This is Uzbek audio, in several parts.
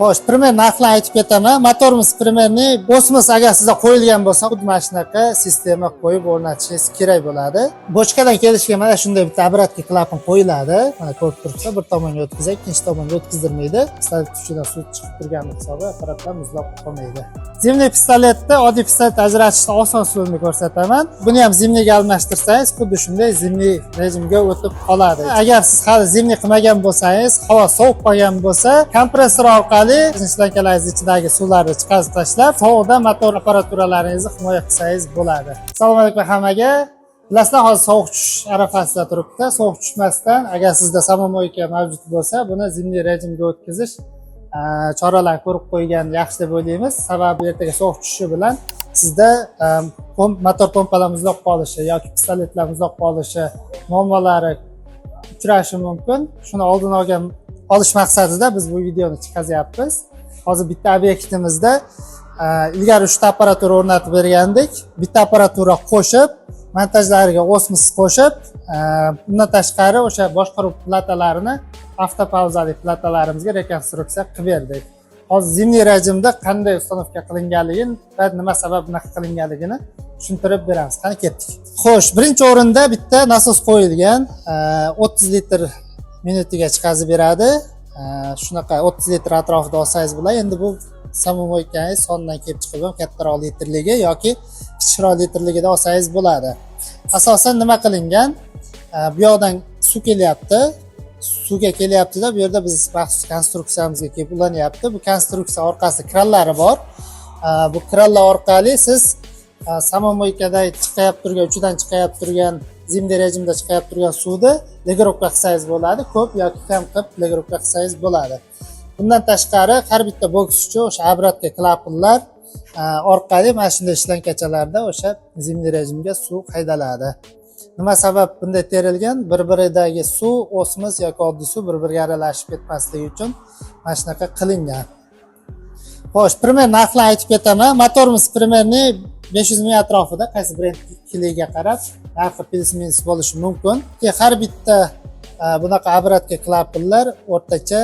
Xo'sh, primer narxini aytib ketaman. Motorimiz primerni Osmos agar sizga qo'yilgan bo'lsa, xuddi mana shunaqa sistema qo'yib o'rnatishingiz kerak bo'ladi. Bochkadan kelishiga mana shunday bitta обратка klapan qo'yiladi. Mana ko'rib turibsiz, bir tomonga o'tkazadi, ikkinchi tomonga o'tkazdirmaydi. Pistolet uchidan suv chiqib turgan hisobi apparatlar muzlab qolmaydi. Zimniy pistoletda oddiy pistolet ajratishni oson usulini ko'rsataman. Buni ham zimniyga almashtirsangiz, xuddi shunday zimniy rejimga o'tib qoladi. Agar siz hali zimniy qilmagan bo'lsangiz, havo sovuq qolgan bo'lsa, kompressor orqali shlankalarning ichidagi suvlarni chiqarib tashlab, sovuqdan motor apparaturalaringizni himoya qilsangiz bo'ladi. Assalomu alaykum hammaga. Bilasizlar, hozir sovuq tushish arafasida turibdi. Sovuq tushmasdan agar sizda samomoyka mavjud bo'lsa, buni zimniy rejimga o'tkazish choralarni ko'rib qo'ygan yaxshi deb o'ylaymiz. Sababi ertaga sovuq tushishi bilan sizda motor pompalar muzlab qolishi yoki pistoletlar muzlab qolishi muammolari uchrashi mumkin. Shuni oldini olish maqsadida biz bu videoni chiqaryapmiz. Hozir bitta obyektimizda ilgari 3 ta apparatura o'rnatib bergandik. Bitta apparatura qo'shib, montajlariga Osmos qo'shib, undan tashqari o'sha boshqaruv platalarini avtopavzali platalarimizga rekonstruksiya qilib berdik. Hozir zimniy rejimda qanday ustanovka qilinganligini va nima sabab bunaqa qilinganligini tushuntirib beramiz. Qani ketdik. Xo'sh, birinchi o'rinda bitta nasos qo'yilgan, 30 litr minutiga chiqazib beradi. Shunaqa 30 litr atrofida olsangiz bo'ladi. Endi bu samomoykangiz sondan kelib chiqilgan kattaroq litrligi yoki kichikroq litrligida olsangiz bo'ladi. Asosan nima qilingan? Bu yoqdan suv kelyapti. Suvga kelyapti-da, bu yerda biz maxsus konstruksiyamizga kelib ulanyapti. Bu konstruksiya orqasida kranlari bor. Bu kranlar orqali siz samomoykada chiqayap turgan, uchidan chiqayap turgan, zimniy rejimda chiqayap turgan suvni legirovka qilsangiz bo'ladi, ko'p yoki kam qilib legirovka qilsangiz bo'ladi. Bundan tashqari har bitta boks uchun o'sha обратка klapanlar orqali mana shunday shlankachalarda o'sha zimniy rejimga suv haydaladi. Nima sabab bunday terilgan? Bir-biridagi suv, osmos yoki oddiy suv bir-biriga aralashib ketmasligi uchun mana shunaqa qilingan. Xo'sh, primer narxini aytib ketaman. Motorimiz primerni 500 ming atrofida, qaysi brendligiga qarab narxi plus-minus bo'lishi mumkin. Har bitta bunaqa обратка klapanlar o'rtacha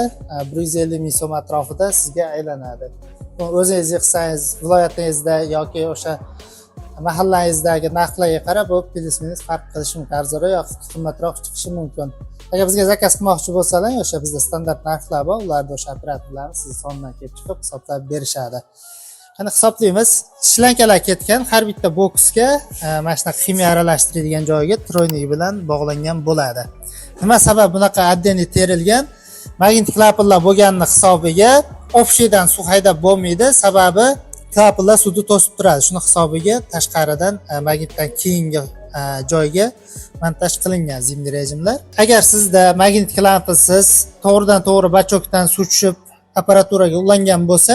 150 ming so'm atrofida sizga aylanadi. O'zingiz yig'sangiz, viloyatingizda yoki o'sha mahallangizdagi narxlarga qarab bu plus-minus farq qilishi mumkin, arzonroq yoki qimmatroq chiqishi mumkin. Agar bizga zakaz qilmoqchi bo'lsalar, o'sha bizda standart narxlar bor, ularda o'sha operatorlarni siz sondan kelib chiqib hisoblab berishadi. Qani hisoblaymiz. Shlankalar ketgan, har bitta boksga mana shunaqa ximiya aralashtiradigan joyiga troynik bilan bog'langan bo'ladi. Nima sabab bunaqa отдельный terilgan? Magnit klapanlar bo'lganini hisobiga общийdan suv haydab bo'lmaydi, sababi klapanlar suvni to'sib turadi. Shuni hisobiga tashqaridan magnitdan keyingi joyga montaj qilingan zimniy rejimlar. Agar sizda magnit klapansiz to'g'ridan to'g'ri bachokdan suv tushib apparaturaga ulangan bo'lsa,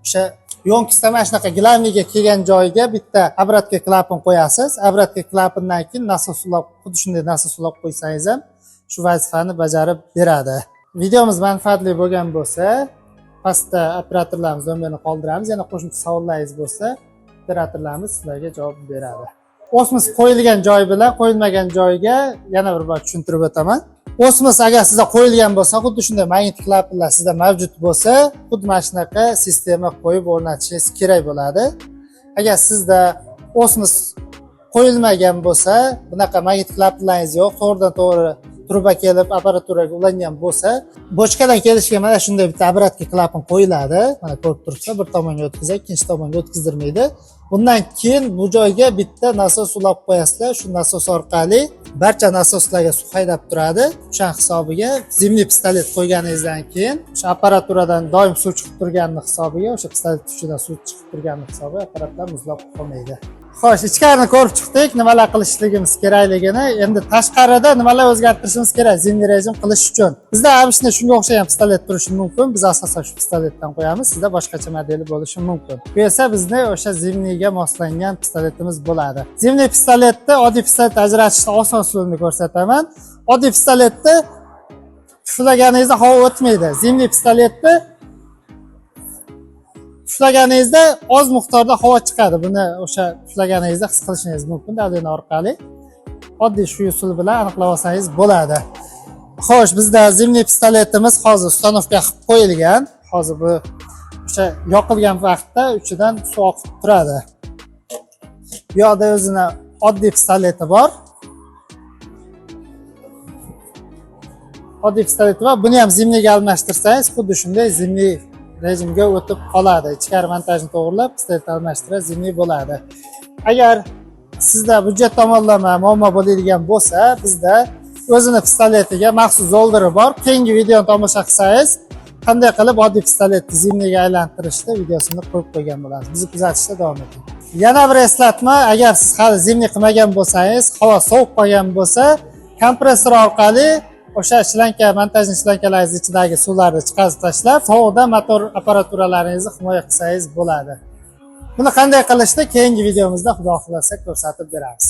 o'sha yonkisda mana shunaqa glavniga kelgan joyiga bitta обратка klapan qo'yasiz. Обратка klapandan keyin nasos ulab, xuddi shunday nasos ulab qo'ysangiz ham shu vazifani bajarib beradi. Videomiz manfaatli bo'lgan bo'lsa, pastda operatorlarimiz nomerini qoldiramiz. Yana qo'shimcha savollaringiz bo'lsa, operatorlarimiz sizlarga javob beradi. Osmos qo'yilgan joy bilan qo'yilmagan joyga yana bir bor tushuntirib o'taman. Osmos agar sizda qo'yilgan bo'lsa, xuddi shunday magnit klapanlar sizda mavjud bo'lsa, xuddi mana shunaqa sistema qo'yib o'rnatishingiz kerak bo'ladi. Agar sizda Osmos qo'yilmagan bo'lsa, bunaqa magnit klapanlaringiz yo'q, to'g'ridan to'g'ri truba kelib apparaturaga ulangan bo'lsa, bochkadan kelishiga mana shunday bitta обратка klapan qo'yiladi. Mana ko'rib turibsiz, bir tomonga o'tkazadi, ikkinchi tomonga o'tkazdirmaydi. Bundan keyin bu joyga bitta nasos ulab qo'yasizlar. Shu nasos orqali barcha nasoslarga suv haydab turadi. O'sha hisobiga zimniy pistolet qo'yganingizdan keyin o'sha apparaturadan doim suv chiqib turgani hisobiga, o'sha pistolet uchidan suv chiqib turgani hisobiga apparatlar muzlab qolmaydi. Xo'sh, ichkarini ko'rib chiqdik, nimalar qilishligimiz kerakligini. Endi tashqarida nimalar o'zgartirishimiz kerak zimniy rejim qilish uchun. Bizda abishni shunga o'xshagan pistolet turishi mumkin. Biz asosan shu pistoletdan qo'yamiz. Sizda boshqacha modeli bo'lishi mumkin. Bu esa bizni o'sha zimniyga moslangan pistoletimiz bo'ladi. Zimniy pistoletda oddiy pistolet ajratishni oson usulini ko'rsataman. Oddiy pistoletda puflaganingizda havo o'tmaydi. Zimniy pistoletda puflaganingizda oz miqdorda havo chiqadi. Buni o'sha puflaganingizda his qilishingiz mumkin dalil orqali. Oddiy shu usul bilan aniqlab olsangiz bo'ladi. Xo'sh, bizda zimniy pistoletimiz hozir ustanovka qilib qo'yilgan. Hozir bu O'sha yoqilgan vaqtda uchidan suv oqib turadi. Bu yoqda o'zini oddiy pistoleti bor. Oddiy pistoleti bor. Buni ham zimniga almashtirsangiz, xuddi shunday zimli rejimga o'tib qoladi. Ichkari montajni to'g'rilab, pistolet almashtirib zimli bo'ladi. Agar sizda budjet tomonlama muammo bo'ladigan bo'lsa, bizda o'zini pistoletiga maxsus zoldiri bor. Keyingi videoni tomosha qilsangiz, qanday qilib oddiy pistoletni zimniga aylantirishni videosini qo'yib qo'ygan bo'lamiz. Bizni kuzatishda davom eting. Yana bir eslatma, agar siz hali zimni qilmagan bo'lsangiz, havo sovib qolgan bo'lsa, kompressor orqali o'sha shlanka, montajni shlankalarining ichidagi suvlarni chiqarib tashlab, sovuqdan motor apparaturalaringizni himoya qilsangiz bo'ladi. Buni qanday qilishni keyingi videomizda xudo xolasa ko'rsatib beramiz.